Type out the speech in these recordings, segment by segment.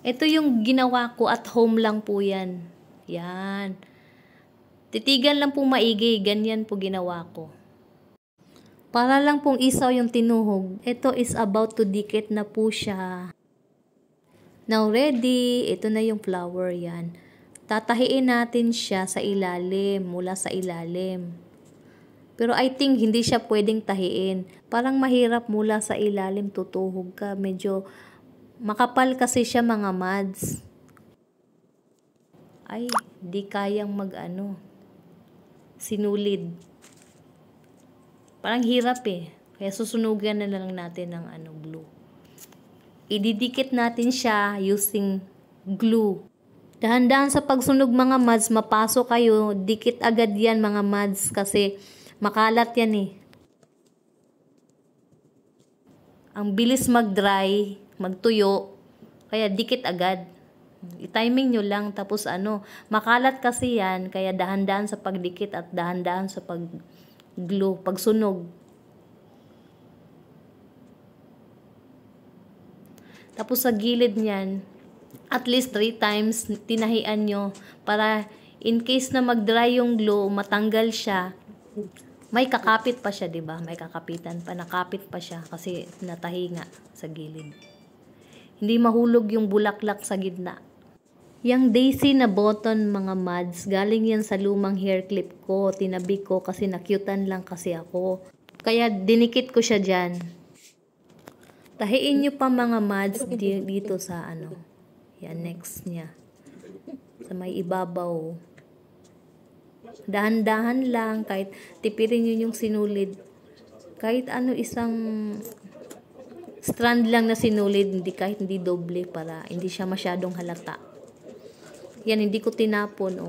Ito yung ginawa ko at home lang po yan. Yan. Titigan lang po maigi, ganyan po ginawa ko. Para lang pong isaw yung tinuhog, ito is about to dikit na po siya. Now ready, ito na yung flour yan. Tatahiin natin siya sa ilalim, mula sa ilalim. Pero I think hindi siya pwedeng tahiin. Parang mahirap mula sa ilalim tutuhog ka. Medyo makapal kasi siya mga mads. Ay, di kayang sinulid. Parang hirap eh. Kaya susunugan na lang natin ng glue. Ididikit natin siya using glue. Dahan-dahan sa pagsunog mga mads, mapasok kayo. Dikit agad yan mga mads kasi makalat yan eh. Ang bilis mag-dry, magtuyo, kaya dikit agad. I-timing nyo lang, tapos makalat kasi yan, kaya dahan-dahan sa pagdikit at dahan-dahan sa pag-glue, pagsunog. Tapos sa gilid niyan, at least 3 times tinahian nyo para in case na mag-dry yung glue, matanggal siya. May kakapit pa siya, 'di ba? May kakapitan pa, nakapit pa siya kasi natahi nga sa gilid. Hindi mahulog yung bulaklak sa gitna. Yang daisy na button mga mads, galing yan sa lumang hair clip ko. Tinabi ko kasi nakyutan lang kasi ako. Kaya dinikit ko siya dyan. Tahiin nyo pa mga mads dito sa yan, next niya. Sa may ibabaw. Dahan-dahan lang, kahit tipirin nyo yung sinulid. Kahit isang strand lang na sinulid, kahit hindi doble para hindi siya masyadong halata. Yan, hindi ko tinapon,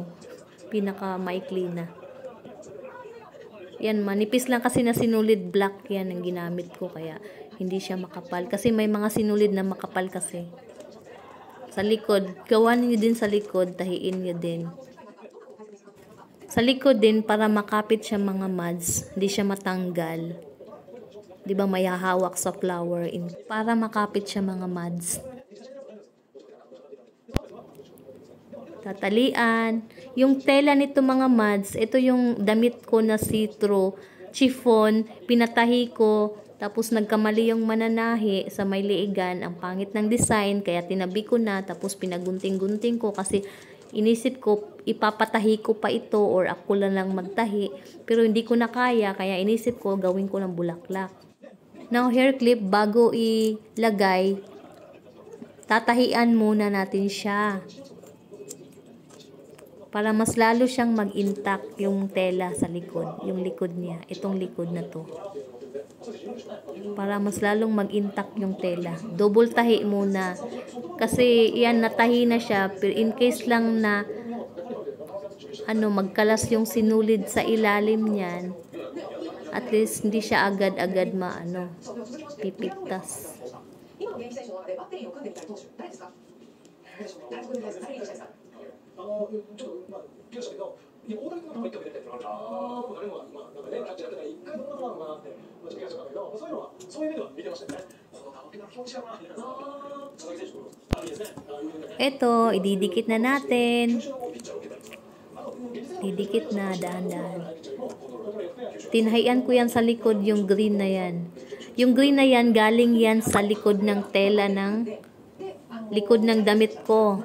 pinaka maikli na. Yan, manipis lang kasi na sinulid, black yan ang ginamit ko, kaya hindi siya makapal. Kasi may mga sinulid na makapal kasi. Sa likod, gawan nyo din sa likod, tahiin nyo din. Sa likod din, para makapit siya mga mads, hindi siya matanggal. Di ba may hahawak sa flour, para makapit siya mga mads. Tatalian. Yung tela nito mga mads, ito yung damit ko na see-through, chiffon, pinatahi ko, tapos nagkamali yung mananahi sa may liigan, ang pangit ng design, kaya tinabi ko na, tapos pinagunting-gunting ko kasi inisip ko, ipapatahi ko pa ito or ako lang magtahi. Pero hindi ko na kaya inisip ko, gawin ko ng bulaklak. Now, hair clip, bago ilagay, tatahian muna natin siya. Para mas lalo siyang mag-intact yung tela sa likod. Yung likod niya. Itong likod na to. Para mas lalong mag-intact yung tela. Double tahi muna. Kasi yan, natahi na siya. Pero in case lang na magkalas yung sinulid sa ilalim niyan, at least hindi siya agad-agad pipigtas. Ito, ididikit na natin. Didikit na, dahan-dahan. Tinahian ko yan sa likod, yung green na yan. Yung green na yan, galing yan sa likod ng tela ng likod ng damit ko.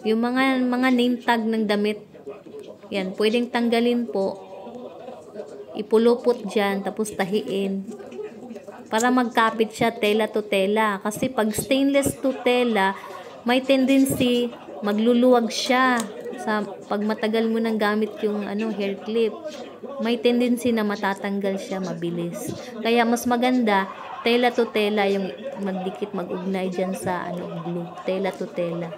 Yung mga name tag ng damit, yan, pwedeng tanggalin po. Ipulupot dyan, tapos tahiin. Para magkapit siya tela to tela. Kasi pag stainless to tela, may tendency magluluwag siya. Pag matagal mo nang gamit yung hair clip, may tendency na matatanggal siya mabilis. Kaya mas maganda, tela to tela yung magdikit, mag-ugnay dyan sa glue. Tela to tela.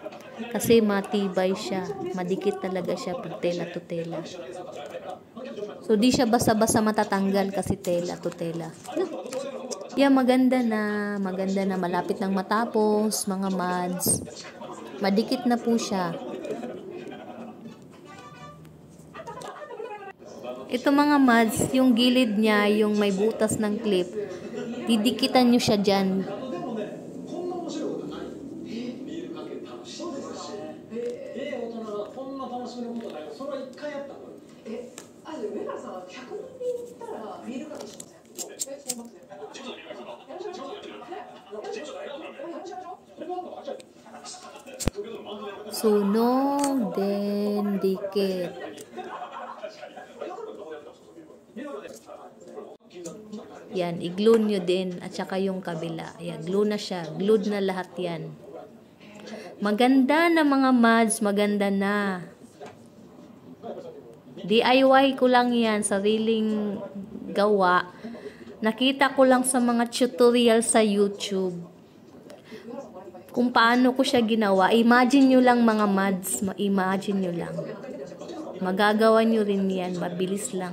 Kasi matibay siya. Madikit talaga siya pag tela to tela. So, di siya basa-basa matatanggal kasi tela to tela. Yeah, maganda na. Maganda na. Malapit nang matapos, mga mads. Madikit na po siya. Ito mga mads, yung gilid niya, yung may butas ng clip, didikitan nyo siya dyan. Sunog, then dikit. Yan, i-glue nyo din at saka yung kabila. Yan, glue na siya. Glued na lahat yan. Maganda na mga mods, maganda na. DIY ko lang yan, sariling gawa. Nakita ko lang sa mga tutorial sa YouTube. Kung paano ko siya ginawa. Imagine nyo lang mga mods, imagine nyo lang. Magagawa nyo rin yan, mabilis lang.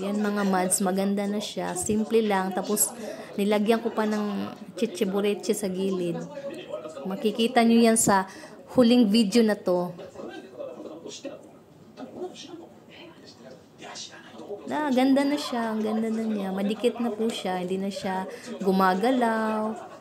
Yan mga mods, maganda na siya. Simple lang. Tapos, nilagyan ko pa ng chichibureche sa gilid. Makikita nyo yan sa huling video na to. Ganda na siya. Ang ganda na niya. Madikit na po siya. Hindi na siya gumagalaw.